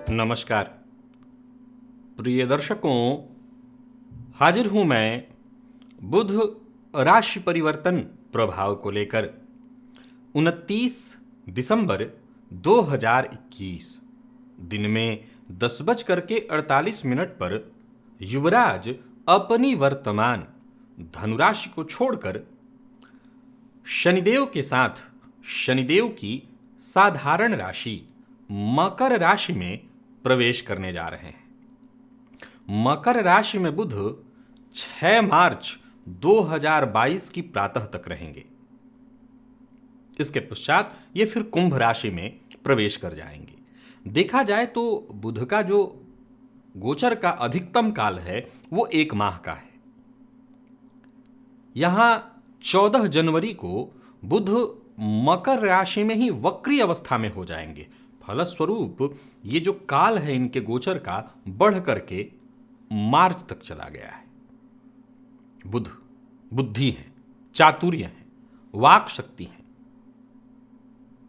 नमस्कार प्रिय दर्शकों, हाजिर हूं मैं बुध राशि परिवर्तन प्रभाव को लेकर 29 दिसंबर 2021 दिन में 10:48 पर युवराज अपनी वर्तमान धनुराशि को छोड़कर शनिदेव के साथ शनिदेव की साधारण राशि मकर राशि में प्रवेश करने जा रहे हैं। मकर राशि में बुध 6 मार्च 2022 की प्रातः तक रहेंगे। इसके पश्चात ये फिर कुंभ राशि में प्रवेश कर जाएंगे। देखा जाए तो बुध का जो गोचर का अधिकतम काल है वो 1 माह का है। यहां 14 जनवरी को बुध मकर राशि में ही वक्री अवस्था में हो जाएंगे। फलस्वरूप ये जो काल है इनके गोचर का बढ़ करके मार्च तक चला गया है। बुध बुद्धि है, चातुर्य है, वाक शक्ति है,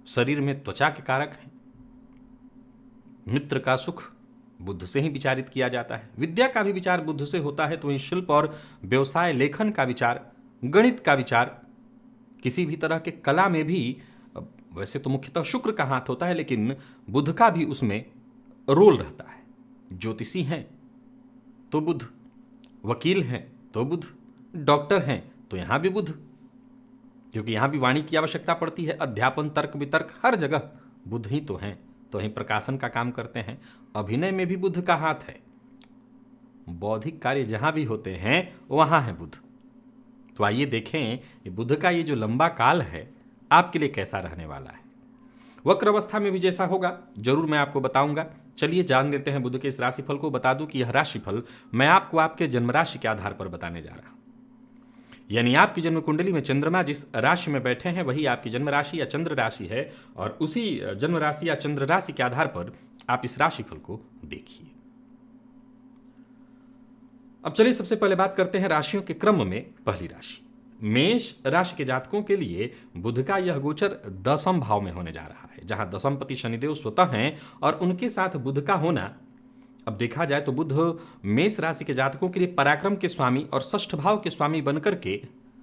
शरीर में त्वचा के कारक हैं। मित्र का सुख बुध से ही विचारित किया जाता है। विद्या का भी विचार बुध से होता है, तो वहीं शिल्प और व्यवसाय, लेखन का विचार, गणित का विचार, किसी भी तरह के कला में भी वैसे तो मुख्यतः शुक्र का हाथ होता है, लेकिन बुध का भी उसमें रोल रहता है। ज्योतिषी हैं तो बुध, वकील हैं तो बुध, डॉक्टर हैं तो यहां भी बुध, क्योंकि यहां भी वाणी की आवश्यकता पड़ती है। अध्यापन, तर्क वितर्क, हर जगह बुध ही तो हैं। तो वहीं प्रकाशन का काम करते हैं। अभिनय में भी बुध का हाथ है। बौद्धिक कार्य जहां भी होते हैं वहां है बुध। तो आइए देखें बुध का ये जो लंबा काल है आपके लिए कैसा रहने वाला है। वक्र अवस्था में भी जैसा होगा जरूर मैं आपको बताऊंगा। चलिए जान लेते हैं बुध के इस राशिफल को। बता दूं कि यह राशिफल मैं आपको आपके जन्म राशि के आधार पर बताने जा रहा हूं। यानी आपकी जन्म कुंडली में चंद्रमा जिस राशि में बैठे हैं वही आपकी जन्म राशि या चंद्र राशि है, और उसी जन्म राशि या चंद्र राशि के आधार पर आप इस राशिफल को देखिए। अब चलिए सबसे पहले बात करते हैं राशियों के क्रम में। पहली राशि मेष राशि के जातकों के लिए बुध का यह गोचर 10वें भाव में होने जा रहा है, जहां दशमपति शनिदेव स्वतः हैं और उनके साथ बुध का होना। अब देखा जाए तो बुध मेष राशि के जातकों के लिए पराक्रम के स्वामी और षष्ठ भाव के स्वामी बनकर के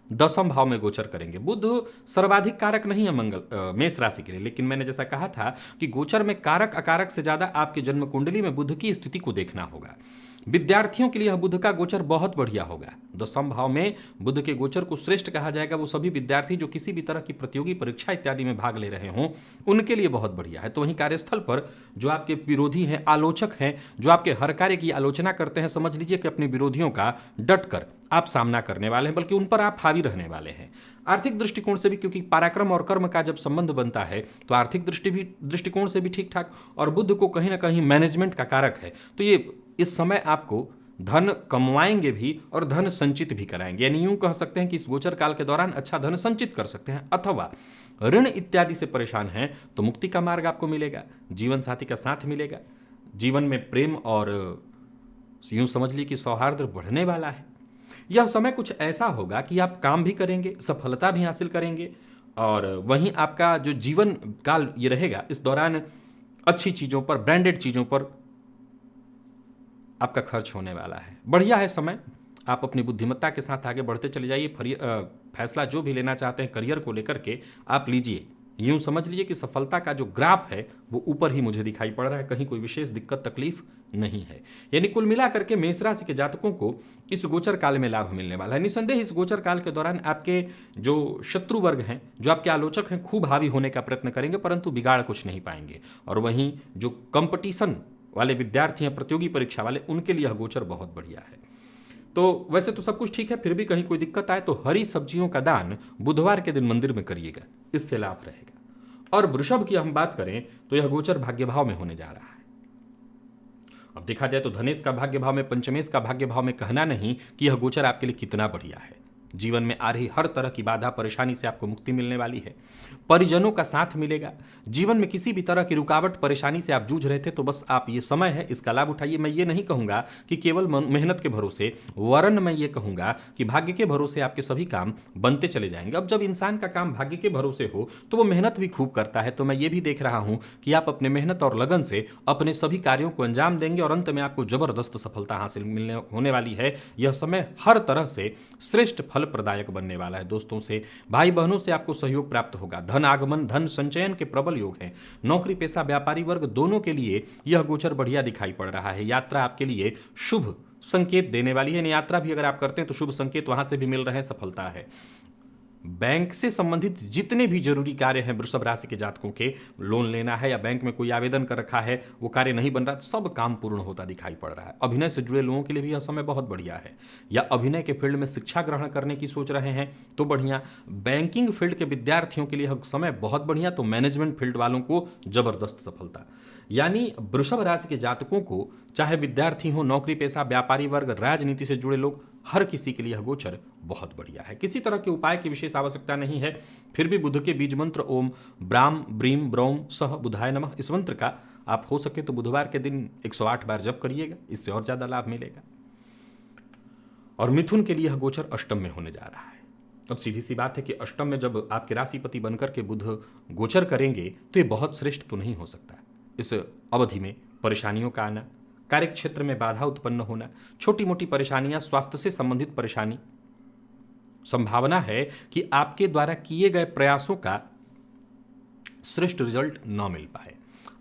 10वें भाव में गोचर करेंगे। बुध सर्वाधिक कारक नहीं है मेष राशि के लिए, लेकिन मैंने जैसा कहा था कि गोचर में कारक अकारक से ज्यादा आपके जन्म कुंडली में बुध की स्थिति को देखना होगा। विद्यार्थियों के लिए यह बुध का गोचर बहुत बढ़िया होगा। 10वें भाव में बुध के गोचर को श्रेष्ठ कहा जाएगा। वो सभी विद्यार्थी जो किसी भी तरह की प्रतियोगी परीक्षा इत्यादि में भाग ले रहे हों उनके लिए बहुत बढ़िया है। तो वहीं कार्यस्थल पर जो आपके विरोधी हैं, आलोचक हैं, जो आपके हर कार्य की आलोचना करते हैं, समझ लीजिए कि अपने विरोधियों का डट कर आप सामना करने वाले हैं, बल्कि उन पर आप हावी रहने वाले हैं। आर्थिक दृष्टिकोण से भी, क्योंकि पराक्रम और कर्म का जब संबंध बनता है तो आर्थिक दृष्टिकोण से भी ठीक ठाक, और बुध को कहीं ना कहीं मैनेजमेंट का कारक है। तो ये इस समय आपको धन कमवाएंगे भी और धन संचित भी कराएंगे। यानी यूं कह सकते हैं कि इस गोचर काल के दौरान अच्छा धन संचित कर सकते हैं। अथवा ऋण इत्यादि से परेशान हैं तो मुक्ति का मार्ग आपको मिलेगा, जीवन साथी का साथ मिलेगा, जीवन में प्रेम और यूं समझ लीजिए कि सौहार्द बढ़ने वाला है। यह समय कुछ ऐसा होगा कि आप काम भी करेंगे, सफलता भी हासिल करेंगे, और वहीं आपका जो जीवन काल ये रहेगा इस दौरान अच्छी चीज़ों पर, ब्रांडेड चीज़ों पर आपका खर्च होने वाला है। बढ़िया है समय। आप अपनी बुद्धिमत्ता के साथ आगे बढ़ते चले जाइए। फैसला जो भी लेना चाहते हैं करियर को लेकर के आप लीजिए। यूं समझ लीजिए कि सफलता का जो ग्राफ है वो ऊपर ही मुझे दिखाई पड़ रहा है, कहीं कोई विशेष दिक्कत तकलीफ नहीं है। यानी कुल मिलाकर के मेष राशि के जातकों को इस गोचर काल में लाभ मिलने वाला है। निसंदेह इस गोचर काल के दौरान आपके जो शत्रु वर्ग हैं, जो आपके आलोचक हैं, खूब हावी होने का प्रयत्न करेंगे, परंतु बिगाड़ कुछ नहीं पाएंगे। और वहीं जो कंपटीशन वाले विद्यार्थी हैं, प्रतियोगी परीक्षा वाले, उनके लिए यह गोचर बहुत बढ़िया है। तो वैसे तो सब कुछ ठीक है, फिर भी कहीं कोई दिक्कत आए तो हरी सब्जियों का दान बुधवार के दिन मंदिर में करिएगा, इससे लाभ रहेगा। और वृषभ की हम बात करें तो यह गोचर भाग्य भाव में होने जा रहा है। अब देखा जाए तो धनेश का भाग्य भाव में, पंचमेश का भाग्य भाव में कहना नहीं कि यह गोचर आपके लिए कितना बढ़िया है। जीवन में आ रही हर तरह की बाधा परेशानी से आपको मुक्ति मिलने वाली है। परिजनों का साथ मिलेगा। जीवन में किसी भी तरह की रुकावट परेशानी से आप जूझ रहे थे तो बस आप ये समय है, इसका लाभ उठाइए। मैं ये नहीं कहूँगा कि केवल मेहनत के भरोसे, वरन मैं ये कहूँगा कि भाग्य के भरोसे आपके सभी काम बनते चले जाएंगे। अब जब इंसान का काम भाग्य के भरोसे हो तो वो मेहनत भी खूब करता है। तो मैं ये भी देख रहा हूँ कि आप अपने मेहनत और लगन से अपने सभी कार्यों को अंजाम देंगे और अंत में आपको जबरदस्त सफलता हासिल मिलने होने वाली है। यह समय हर तरह से श्रेष्ठ फल प्रदायक बनने वाला है। दोस्तों से, भाई बहनों से आपको सहयोग प्राप्त होगा। धन आगमन, धन संचयन के प्रबल योग हैं। नौकरी पेशा व्यापारी वर्ग दोनों के लिए यह गोचर बढ़िया दिखाई पड़ रहा है। यात्रा आपके लिए शुभ संकेत देने वाली है। यात्रा भी अगर आप करते हैं तो शुभ संकेत वहां से भी मिल रहे हैं, सफलता है। बैंक से संबंधित जितने भी जरूरी कार्य हैं वृषभ राशि के जातकों के, लोन लेना है या बैंक में कोई आवेदन कर रखा है, वो कार्य नहीं बन रहा, सब काम पूर्ण होता दिखाई पड़ रहा है। अभिनय से जुड़े लोगों के लिए भी यह समय बहुत बढ़िया है। या अभिनय के फील्ड में शिक्षा ग्रहण करने की सोच रहे हैं तो बढ़िया। बैंकिंग फील्ड के विद्यार्थियों के लिए यह समय बहुत बढ़िया। तो मैनेजमेंट फील्ड वालों को जबरदस्त सफलता। यानी वृषभ राशि के जातकों को, चाहे विद्यार्थी हो, नौकरी पेशा, व्यापारी वर्ग, राजनीति से जुड़े लोग, हर किसी के लिए यह गोचर बहुत बढ़िया है। किसी तरह के उपाय की विशेष आवश्यकता नहीं है। फिर भी बुध के बीज मंत्र ओम ब्राम ब्रीम ब्रौम सह बुधाय नमः, इस मंत्र का आप हो सके तो बुधवार के दिन 108 बार जप करिएगा, इससे और ज्यादा लाभ मिलेगा। और मिथुन के लिए यह गोचर अष्टम में होने जा रहा है। अब सीधी सी बात है कि अष्टम में जब आपके राशिपति बनकर के बुध गोचर करेंगे तो ये बहुत श्रेष्ठ तो नहीं हो सकता। इस अवधि में परेशानियों का आना, कार्य क्षेत्र में बाधा उत्पन्न होना, छोटी मोटी परेशानियां, स्वास्थ्य से संबंधित परेशानी, संभावना है कि आपके द्वारा किए गए प्रयासों का श्रेष्ठ रिजल्ट न मिल पाए।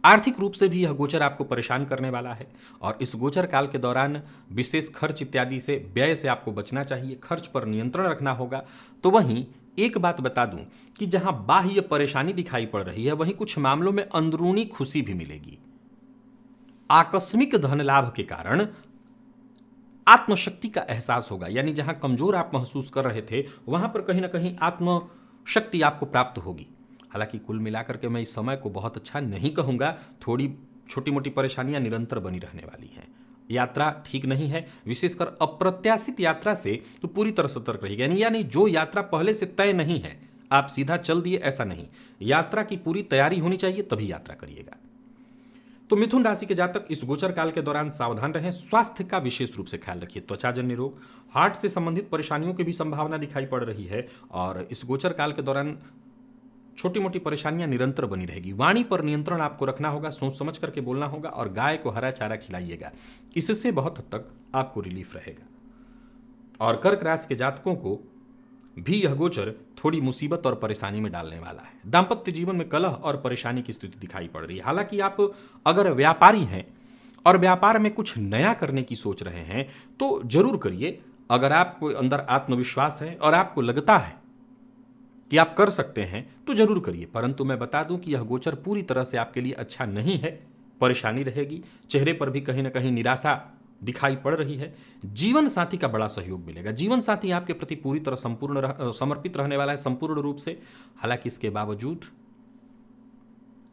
आर्थिक रूप से भी यह गोचर आपको परेशान करने वाला है और इस गोचर काल के दौरान विशेष खर्च इत्यादि से, व्यय से आपको बचना चाहिए। खर्च पर नियंत्रण रखना होगा। तो वहीं एक बात बता दूं कि जहां बाह्य परेशानी दिखाई पड़ रही है, वहीं कुछ मामलों में अंदरूनी खुशी भी मिलेगी। आकस्मिक धन लाभ के कारण आत्मशक्ति का एहसास होगा। यानी जहां कमजोर आप महसूस कर रहे थे, वहां पर कहीं ना कहीं आत्मशक्ति आपको प्राप्त होगी। हालांकि कुल मिलाकर के मैं इस समय को बहुत अच्छा नहीं कहूंगा। थोड़ी छोटी मोटी परेशानियां निरंतर बनी रहने वाली हैं। यात्रा ठीक नहीं है, विशेषकर अप्रत्याशित यात्रा से तो पूरी तरह सतर्क रहिएगा। यानी जो यात्रा पहले से तय नहीं है, आप सीधा चल दिए, ऐसा नहीं। यात्रा की पूरी तैयारी होनी चाहिए, तभी यात्रा करिएगा। तो मिथुन राशि के जातक इस गोचर काल के दौरान सावधान रहें। स्वास्थ्य का विशेष रूप से ख्याल रखिए। त्वचाजन्य रोग, हार्ट से संबंधित परेशानियों की भी संभावना दिखाई पड़ रही है और इस गोचर काल के दौरान छोटी मोटी परेशानियां निरंतर बनी रहेगी। वाणी पर नियंत्रण आपको रखना होगा, सोच समझ करके बोलना होगा और गाय को हरा चारा खिलाइएगा, इससे बहुत हद तक आपको रिलीफ रहेगा। और कर्क राशि के जातकों को भी यह गोचर थोड़ी मुसीबत और परेशानी में डालने वाला है। दांपत्य जीवन में कलह और परेशानी की स्थिति दिखाई पड़ रही है। हालांकि आप अगर व्यापारी हैं और व्यापार में कुछ नया करने की सोच रहे हैं तो जरूर करिए। अगर आपको अंदर आत्मविश्वास है और आपको लगता है कि आप कर सकते हैं तो जरूर करिए। परंतु मैं बता दूं कि यह गोचर पूरी तरह से आपके लिए अच्छा नहीं है। परेशानी रहेगी, चेहरे पर भी कहीं ना कहीं निराशा दिखाई पड़ रही है। जीवन साथी का बड़ा सहयोग मिलेगा। जीवन साथी आपके प्रति पूरी तरह समर्पित रहने वाला है, संपूर्ण रूप से। हालांकि इसके बावजूद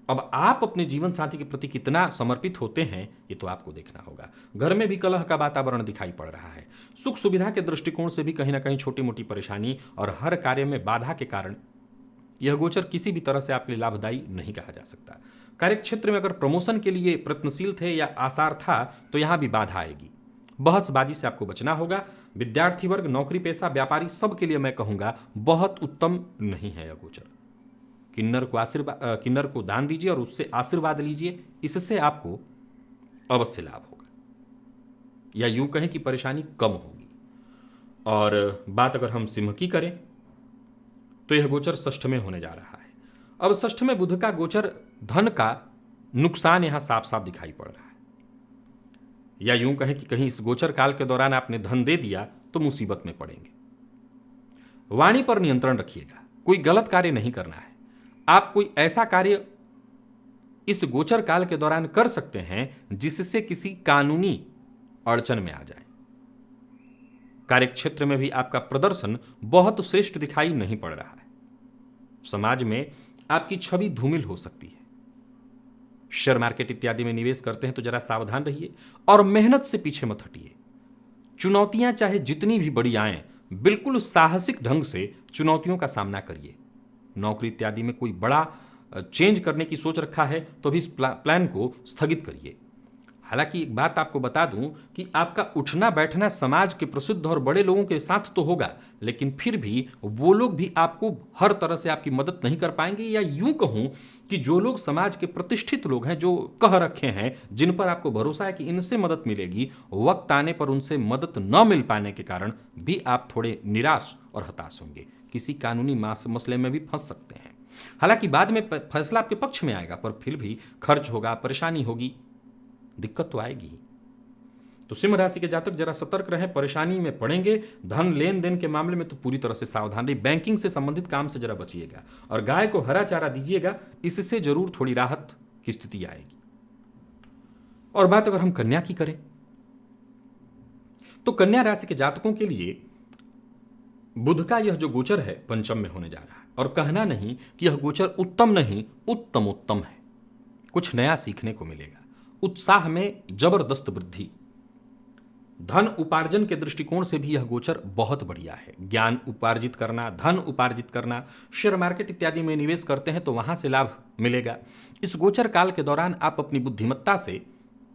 अब आप अपने जीवन साथी के प्रति कितना समर्पित होते हैं, ये तो आपको देखना होगा। घर में भी कलह का वातावरण दिखाई पड़ रहा है। सुख सुविधा के दृष्टिकोण से भी कहीं ना कहीं छोटी मोटी परेशानी और हर कार्य में बाधा के कारण यह गोचर किसी भी तरह से आपके लिए लाभदायी नहीं कहा जा सकता। कार्यक्षेत्र में अगर प्रमोशन के लिए प्रयत्नशील थे या आसार था तो यहां भी बाधा आएगी। बहसबाजी से आपको बचना होगा। विद्यार्थी वर्ग, नौकरी पेशा, व्यापारी, सब के लिए मैं कहूंगा बहुत उत्तम नहीं है यह गोचर। किन्नर को दान दीजिए और उससे आशीर्वाद लीजिए, इससे आपको अवश्य लाभ होगा, या यूं कहें कि परेशानी कम होगी। और बात अगर हम सिंह की करें तो यह गोचर षष्ठ में होने जा रहा है। अब षष्ठ में बुध का गोचर, धन का नुकसान यहां साफ साफ दिखाई पड़ रहा है। या यूं कहें कि कहीं इस गोचर काल के दौरान आपने धन दे दिया तो मुसीबत में पड़ेंगे। वाणी पर नियंत्रण रखिएगा। कोई गलत कार्य नहीं करना है। आप कोई ऐसा कार्य इस गोचर काल के दौरान कर सकते हैं जिससे किसी कानूनी अड़चन में आ जाए। कार्यक्षेत्र में भी आपका प्रदर्शन बहुत श्रेष्ठ दिखाई नहीं पड़ रहा है। समाज में आपकी छवि धूमिल हो सकती है। शेयर मार्केट इत्यादि में निवेश करते हैं तो जरा सावधान रहिए और मेहनत से पीछे मत हटिए। चुनौतियां चाहे जितनी भी बड़ी आएं बिल्कुल साहसिक ढंग से चुनौतियों का सामना करिए। नौकरी इत्यादि में कोई बड़ा चेंज करने की सोच रखा है तो भी इस प्लान को स्थगित करिए। हालांकि एक बात आपको बता दूं कि आपका उठना बैठना समाज के प्रसिद्ध और बड़े लोगों के साथ तो होगा, लेकिन फिर भी वो लोग भी आपको हर तरह से आपकी मदद नहीं कर पाएंगे, या यूं कहूं कि जो लोग समाज के प्रतिष्ठित लोग हैं, जो कह रखे हैं, जिन पर आपको भरोसा है कि इनसे मदद मिलेगी, वक्त आने पर उनसे मदद न मिल पाने के कारण भी आप थोड़े निराश और हताश होंगे। किसी कानूनी मसले में भी फंस सकते हैं। हालांकि बाद में फैसला आपके पक्ष में आएगा, पर फिर भी खर्च होगा, परेशानी होगी, दिक्कत तो आएगी ही। तो सिंह राशि के जातक जरा सतर्क रहें, परेशानी में पड़ेंगे। धन लेन देन के मामले में तो पूरी तरह से सावधान रहिए। बैंकिंग से संबंधित काम से जरा बचिएगा और गाय को हरा चारा दीजिएगा, इससे जरूर थोड़ी राहत की स्थिति आएगी। और बात अगर हम कन्या की करें तो कन्या राशि के जातकों के लिए बुध का यह जो गोचर है पंचम में होने जा रहा है, और कहना नहीं कि यह गोचर उत्तम नहीं, उत्तम उत्तम है। कुछ नया सीखने को मिलेगा, उत्साह में जबरदस्त वृद्धि। धन उपार्जन के दृष्टिकोण से भी यह गोचर बहुत बढ़िया है। ज्ञान उपार्जित करना, धन उपार्जित करना, शेयर मार्केट इत्यादि में निवेश करते हैं तो वहां से लाभ मिलेगा। इस गोचर काल के दौरान आप अपनी बुद्धिमत्ता से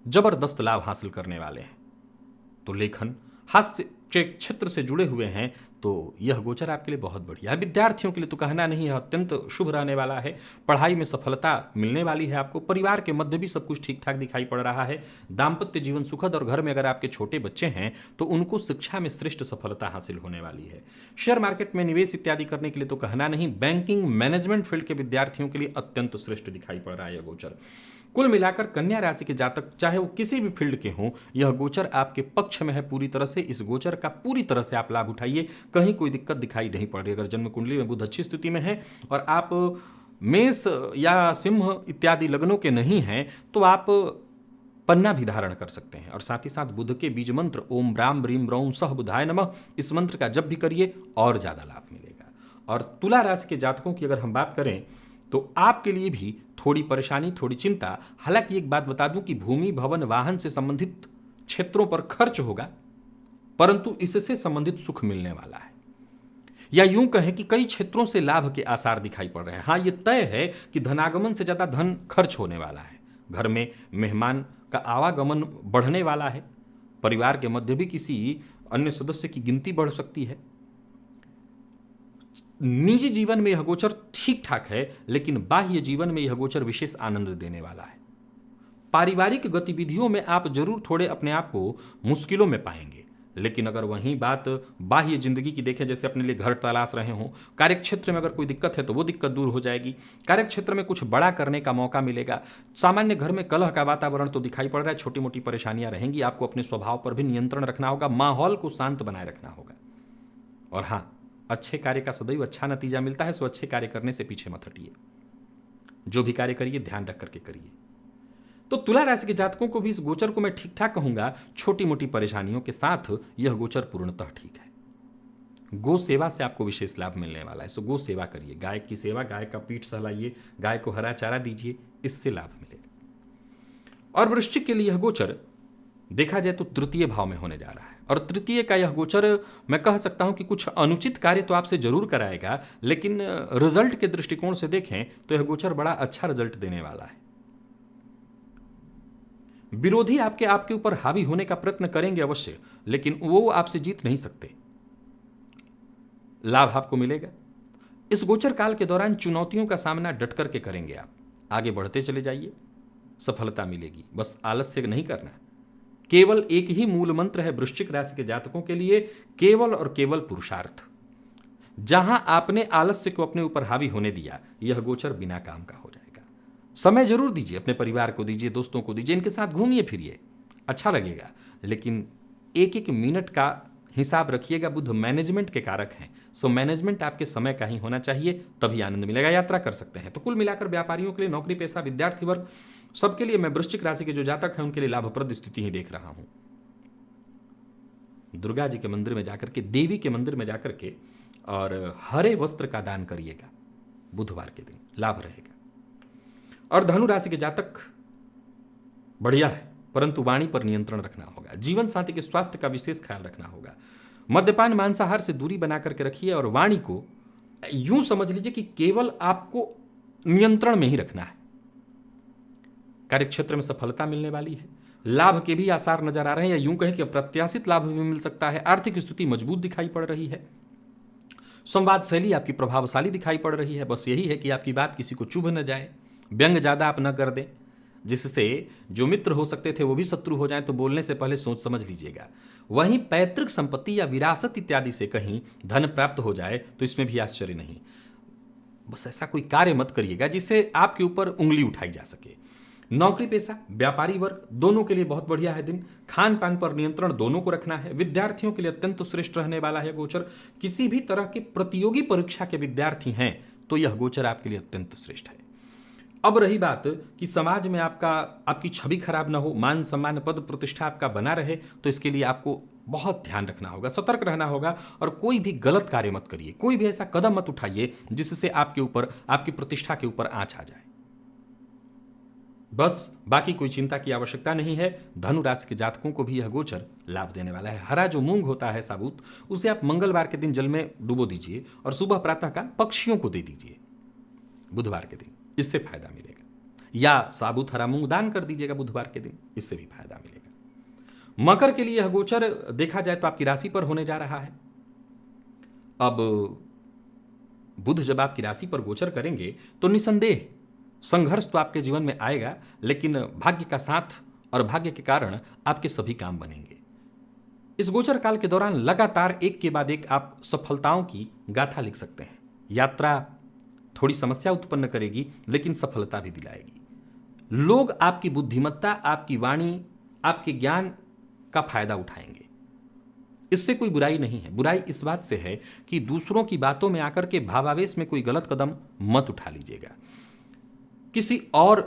जबरदस्त लाभ हासिल करने वाले हैं। तो लेखन, हास्य के क्षेत्र से जुड़े हुए हैं तो यह गोचर आपके लिए बहुत बढ़िया है। विद्यार्थियों के लिए तो कहना नहीं है, अत्यंत शुभ रहने वाला है। पढ़ाई में सफलता मिलने वाली है आपको। परिवार के मध्य भी सब कुछ ठीक ठाक दिखाई पड़ रहा है। दाम्पत्य जीवन सुखद, और घर में अगर आपके छोटे बच्चे हैं तो उनको शिक्षा में श्रेष्ठ सफलता हासिल होने वाली है। शेयर मार्केट में निवेश इत्यादि करने के लिए तो कहना नहीं। बैंकिंग मैनेजमेंट फील्ड के विद्यार्थियों के लिए अत्यंत श्रेष्ठ दिखाई पड़ रहा है यह गोचर। कुल मिलाकर कन्या राशि के जातक चाहे वो किसी भी फील्ड के हों, यह गोचर आपके पक्ष में है पूरी तरह से। इस गोचर का पूरी तरह से आप लाभ उठाइए, कहीं कोई दिक्कत दिखाई नहीं पड़ रही। अगर जन्म कुंडली में बुध अच्छी स्थिति में है और आप मेष या सिंह इत्यादि लग्नों के नहीं हैं तो आप पन्ना भी धारण कर सकते हैं। और साथ ही साथ बुध के बीज मंत्र ओम ब्राम ब्रीम ब्रौम सह बुधाय नमः, इस मंत्र का जब भी करिए और ज्यादा लाभ मिलेगा। और तुला राशि के जातकों की अगर हम बात करें तो आपके लिए भी थोड़ी परेशानी, थोड़ी चिंता। हालांकि एक बात बता दूं कि भूमि, भवन, वाहन से संबंधित क्षेत्रों पर खर्च होगा, परंतु इससे संबंधित सुख मिलने वाला है। या यूं कहें कि कई क्षेत्रों से लाभ के आसार दिखाई पड़ रहे हैं। हां, यह तय है कि धनागमन से ज्यादा धन खर्च होने वाला है। घर में मेहमान का आवागमन बढ़ने वाला है। परिवार के मध्य भी किसी अन्य सदस्य की गिनती बढ़ सकती है। निजी जीवन में यह गोचर ठीक ठाक है, लेकिन बाह्य जीवन में यह गोचर विशेष आनंद देने वाला है। पारिवारिक गतिविधियों में आप जरूर थोड़े अपने आप को मुश्किलों में पाएंगे, लेकिन अगर वहीं बात बाह्य जिंदगी की देखें, जैसे अपने लिए घर तलाश रहे हों, कार्यक्षेत्र में अगर कोई दिक्कत है तो वो दिक्कत दूर हो जाएगी। कार्यक्षेत्र में कुछ बड़ा करने का मौका मिलेगा। सामान्य घर में कलह का वातावरण तो दिखाई पड़ रहा है, छोटी मोटी परेशानियां रहेंगी। आपको अपने स्वभाव पर भी नियंत्रण रखना होगा, माहौल को शांत बनाए रखना होगा। और हाँ, अच्छे कार्य का सदैव अच्छा नतीजा मिलता है, सो अच्छे कार्य करने से पीछे मत हटिए। जो भी कार्य करिए ध्यान रख करके करिए। तो तुला राशि के जातकों को भी इस गोचर को मैं ठीक ठाक कहूंगा, छोटी मोटी परेशानियों के साथ यह गोचर पूर्णतः ठीक है। गो सेवा से आपको विशेष लाभ मिलने वाला है, सो गो सेवा करिए। गाय की सेवा, गाय का पीठ सहलाइए, गाय को हरा चारा दीजिए, इससे लाभ मिलेगा। और वृश्चिक के लिए यह गोचर देखा जाए तो तृतीय भाव में होने जा रहा है, और तृतीय का यह गोचर मैं कह सकता हूं कि कुछ अनुचित कार्य तो आपसे जरूर कराएगा, लेकिन रिजल्ट के दृष्टिकोण से देखें तो यह गोचर बड़ा अच्छा रिजल्ट देने वाला है। विरोधी आपके ऊपर हावी होने का प्रयत्न करेंगे अवश्य, लेकिन वो आपसे जीत नहीं सकते। लाभ आपको मिलेगा। इस गोचर काल के दौरान चुनौतियों का सामना डट करके करेंगे आप। आगे बढ़ते चले जाइए, सफलता मिलेगी। बस आलस्य नहीं करना। केवल एक ही मूल मंत्र है वृश्चिक राशि के जातकों के लिए, केवल और केवल पुरुषार्थ। जहां आपने आलस्य को अपने ऊपर हावी होने दिया, यह गोचर बिना काम का हो जाएगा। समय जरूर दीजिए, अपने परिवार को दीजिए, दोस्तों को दीजिए, इनके साथ घूमिए फिरिए, अच्छा लगेगा, लेकिन एक एक मिनट का हिसाब रखिएगा। बुध मैनेजमेंट के कारक हैं, सो मैनेजमेंट आपके समय का ही होना चाहिए, तभी आनंद मिलेगा। यात्रा कर सकते हैं। तो कुल मिलाकर व्यापारियों के लिए, नौकरी पेशा, विद्यार्थी वर्ग, सबके लिए मैं वृश्चिक राशि के जो जातक हैं उनके लिए लाभप्रद स्थिति ही देख रहा हूं। दुर्गा जी के मंदिर में जाकर के, देवी के मंदिर में जाकर के और हरे वस्त्र का दान करिएगा बुधवार के दिन, लाभ रहेगा। और धनु राशि के जातक बढ़िया है, परंतु वाणी पर नियंत्रण रखना होगा। जीवन साथी के स्वास्थ्य का विशेष ख्याल रखना होगा। मद्यपान मांसाहार से दूरी बना करके रखिए और वाणी को यूं समझ लीजिए कि केवल आपको नियंत्रण में ही रखना है। कार्यक्षेत्र में सफलता मिलने वाली है, लाभ के भी आसार नजर आ रहे हैं, या यूं कहें कि अप्रत्याशित लाभ भी मिल सकता है। आर्थिक स्थिति मजबूत दिखाई पड़ रही है। संवाद शैली आपकी प्रभावशाली दिखाई पड़ रही है। बस यही है कि आपकी बात किसी को चुभ न जाए, व्यंग ज्यादा आप न कर दें, जिससे जो मित्र हो सकते थे वो भी शत्रु हो जाएं। तो बोलने से पहले सोच समझ लीजिएगा। वहीं पैतृक संपत्ति या विरासत इत्यादि से कहीं धन प्राप्त हो जाए तो इसमें भी आश्चर्य नहीं। बस ऐसा कोई कार्य मत करिएगा जिससे आपके ऊपर उंगली उठाई जा सके। नौकरी पेशा, व्यापारी वर्ग दोनों के लिए बहुत बढ़िया है दिन। खान पान पर नियंत्रण दोनों को रखना है। विद्यार्थियों के लिए अत्यंत श्रेष्ठ रहने वाला है गोचर। किसी भी तरह के प्रतियोगी परीक्षा के विद्यार्थी हैं तो यह गोचर आपके लिए अत्यंत श्रेष्ठ है। अब रही बात कि समाज में आपकी छवि खराब ना हो, मान सम्मान पद प्रतिष्ठा आपका बना रहे, तो इसके लिए आपको बहुत ध्यान रखना होगा, सतर्क रहना होगा और कोई भी गलत कार्य मत करिए, कोई भी ऐसा कदम मत उठाइए जिससे आपके ऊपर, आपकी प्रतिष्ठा के ऊपर आंच आ जाए। बस बाकी कोई चिंता की आवश्यकता नहीं है। धनु राशि के जातकों को भी यह गोचर लाभ देने वाला है। हरा जो मूंग होता है साबुत, उसे आप मंगलवार के दिन जल में डुबो दीजिए और सुबह प्रातःकाल पक्षियों को दे दीजिए बुधवार के दिन, इससे फायदा मिलेगा। या साबुत हरा मूंग दान कर दीजिएगा बुधवार के दिन, इससे भी फायदा मिलेगा। मकर के लिए यह गोचर देखा जाए तो आपकी राशि पर होने जा रहा है। अब बुध जब आपकी राशि पर गोचर करेंगे तो निसंदेह संघर्ष तो आपके जीवन में आएगा, लेकिन भाग्य का साथ और भाग्य के कारण आपके सभी काम बनेंगे। इस गोचर काल के दौरान लगातार एक के बाद एक आप सफलताओं की गाथा लिख सकते हैं। यात्रा थोड़ी समस्या उत्पन्न करेगी लेकिन सफलता भी दिलाएगी। लोग आपकी बुद्धिमत्ता, आपकी वाणी, आपके ज्ञान का फायदा उठाएंगे। इससे कोई बुराई नहीं है। बुराई इस बात से है कि दूसरों की बातों में आकर के भावावेश में कोई गलत कदम मत उठा लीजिएगा। किसी और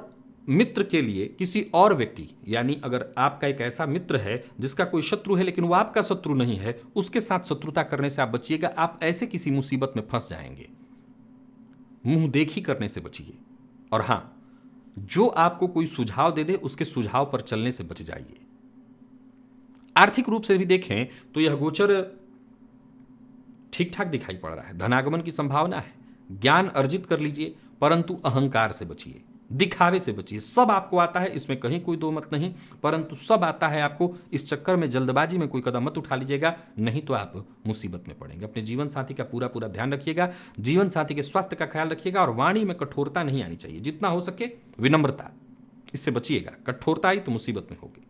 मित्र के लिए किसी और व्यक्ति, यानी अगर आपका एक ऐसा मित्र है जिसका कोई शत्रु है लेकिन वो आपका शत्रु नहीं है, उसके साथ शत्रुता करने से आप बचिएगा। आप ऐसे किसी मुसीबत में फंस जाएंगे। मुंह देखी करने से बचिए। और हां, जो आपको कोई सुझाव दे दे उसके सुझाव पर चलने से बच जाइए। आर्थिक रूप से भी देखें तो यह गोचर ठीक ठाक दिखाई पड़ रहा है। धनागमन की संभावना है। ज्ञान अर्जित कर लीजिए, परंतु अहंकार से बचिए, दिखावे से बचिए। सब आपको आता है, इसमें कहीं कोई दो मत नहीं, परंतु सब आता है आपको। इस चक्कर में जल्दबाजी में कोई कदम मत उठा लीजिएगा, नहीं तो आप मुसीबत में पड़ेंगे। अपने जीवन साथी का पूरा पूरा ध्यान रखिएगा। जीवन साथी के स्वास्थ्य का ख्याल रखिएगा और वाणी में कठोरता नहीं आनी चाहिए। जितना हो सके विनम्रता, इससे बचिएगा। कठोरता आई तो मुसीबत में होगी।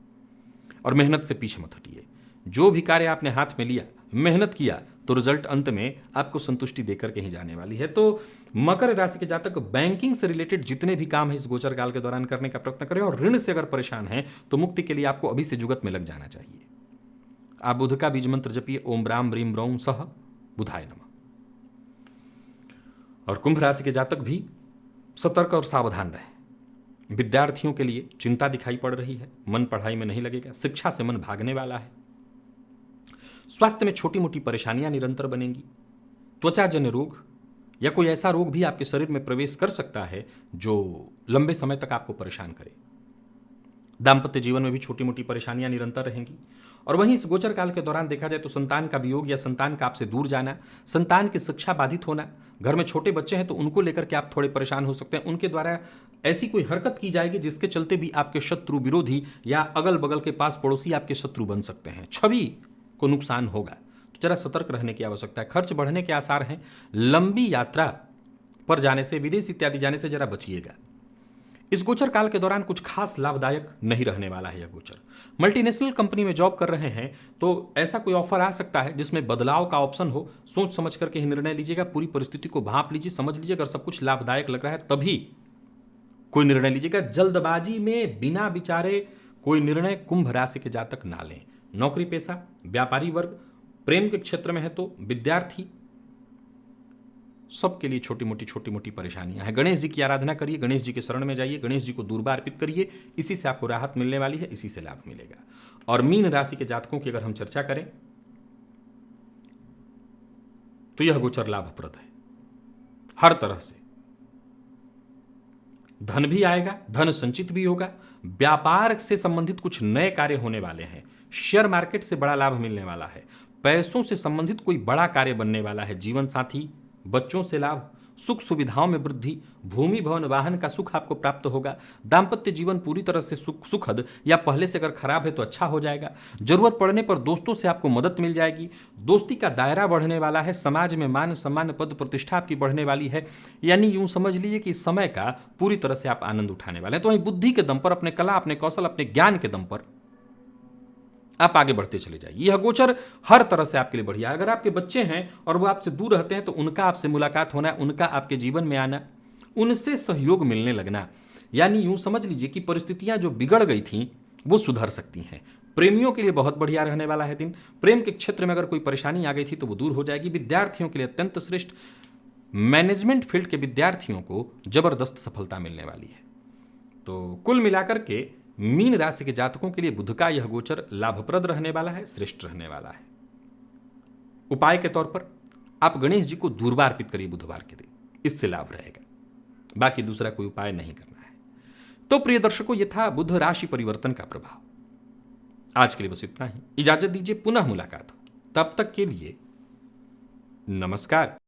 और मेहनत से पीछे मत हटिए। जो भी कार्य आपने हाथ में लिया, मेहनत किया, तो रिजल्ट अंत में आपको संतुष्टि देकर के ही जाने वाली है। तो मकर राशि के जातक बैंकिंग से रिलेटेड जितने भी काम है इस गोचर काल के दौरान करने का प्रयत्न करें। और ऋण से अगर परेशान हैं तो मुक्ति के लिए आपको अभी से जुगत में लग जाना चाहिए। आप बुध का बीज मंत्र जपिए, ओम ब्राम ब्रीम ब्रौम सह बुधाय नमः। और कुंभ राशि के जातक भी सतर्क और सावधान रहें। विद्यार्थियों के लिए चिंता दिखाई पड़ रही है। मन पढ़ाई में नहीं लगेगा। शिक्षा से मन भागने वाला है। स्वास्थ्य में छोटी मोटी परेशानियां निरंतर बनेंगी। त्वचाजन्य रोग या कोई ऐसा रोग भी आपके शरीर में प्रवेश कर सकता है जो लंबे समय तक आपको परेशान करे। दाम्पत्य जीवन में भी छोटी मोटी परेशानियां निरंतर रहेंगी। और वहीं इस गोचर काल के दौरान देखा जाए तो संतान का वियोग या संतान का आपसे दूर जाना, संतान की शिक्षा बाधित होना, घर में छोटे बच्चे हैं तो उनको लेकर के आप थोड़े परेशान हो सकते हैं। उनके द्वारा ऐसी कोई हरकत की जाएगी जिसके चलते भी आपके शत्रु, विरोधी या अगल बगल के पास पड़ोसी आपके शत्रु बन सकते हैं। छवि को नुकसान होगा, तो जरा सतर्क रहने की आवश्यकता है। खर्च बढ़ने के आसार हैं। लंबी यात्रा पर जाने से, विदेश इत्यादि जाने से जरा बचिएगा। इस गोचर काल के दौरान कुछ खास लाभदायक नहीं रहने वाला है यह गोचर। मल्टीनेशनल कंपनी में जॉब कर रहे हैं तो ऐसा कोई ऑफर आ सकता है जिसमें बदलाव का ऑप्शन हो। सोच समझ करके ही निर्णय लीजिएगा। पूरी परिस्थिति को भांप लीजिए, समझ लीजिए। अगर सब कुछ लाभदायक लग रहा है तभी कोई निर्णय लीजिएगा। जल्दबाजी में बिना विचारे कोई निर्णय कुंभ राशि के जातक ना लें। नौकरी पेशा, व्यापारी वर्ग, प्रेम के क्षेत्र में है तो विद्यार्थी, सबके लिए छोटी मोटी परेशानियां हैं। गणेश जी की आराधना करिए, गणेश जी के शरण में जाइए, गणेश जी को दूर्बा अर्पित करिए। इसी से आपको राहत मिलने वाली है, इसी से लाभ मिलेगा। और मीन राशि के जातकों की अगर हम चर्चा करें तो यह गोचर लाभप्रद है हर तरह से। धन भी आएगा, धन संचित भी होगा। व्यापार से संबंधित कुछ नए कार्य होने वाले हैं। शेयर मार्केट से बड़ा लाभ मिलने वाला है। पैसों से संबंधित कोई बड़ा कार्य बनने वाला है। जीवन साथी, बच्चों से लाभ, सुख सुविधाओं में वृद्धि, भूमि भवन वाहन का सुख आपको प्राप्त होगा। दाम्पत्य जीवन पूरी तरह से सुखद या पहले से अगर खराब है तो अच्छा हो जाएगा। जरूरत पड़ने पर दोस्तों से आपको मदद मिल जाएगी। दोस्ती का दायरा बढ़ने वाला है। समाज में मान सम्मान, पद प्रतिष्ठा आपकी बढ़ने वाली है। यानी यूं समझ लीजिए कि इस समय का पूरी तरह से आप आनंद उठाने वाले हैं। तो वहीं बुद्धि के दम पर, अपने कला, अपने कौशल, अपने ज्ञान के दम पर आप आगे बढ़ते चले जाइए। यह गोचर हर तरह से आपके लिए बढ़िया है। अगर आपके बच्चे हैं और वो आपसे दूर रहते हैं तो उनका आपसे मुलाकात होना, उनका आपके जीवन में आना, उनसे सहयोग मिलने लगना, यानी यूं समझ लीजिए कि परिस्थितियां जो बिगड़ गई थीं वो सुधर सकती हैं। प्रेमियों के लिए बहुत बढ़िया रहने वाला है दिन। प्रेम के क्षेत्र में अगर कोई परेशानी आ गई थी तो वो दूर हो जाएगी। विद्यार्थियों के लिए अत्यंत श्रेष्ठ। मैनेजमेंट फील्ड के विद्यार्थियों को जबरदस्त सफलता मिलने वाली है। तो कुल मिलाकर के मीन राशि के जातकों के लिए बुध का यह गोचर लाभप्रद रहने वाला है, श्रेष्ठ रहने वाला है। उपाय के तौर पर आप गणेश जी को दूर्वा अर्पित करिए बुधवार के दिन, इससे लाभ रहेगा। बाकी दूसरा कोई उपाय नहीं करना है। तो प्रिय दर्शकों, यह था बुध राशि परिवर्तन का प्रभाव। आज के लिए बस इतना ही। इजाजत दीजिए, पुनः मुलाकात हो। तब तक के लिए नमस्कार।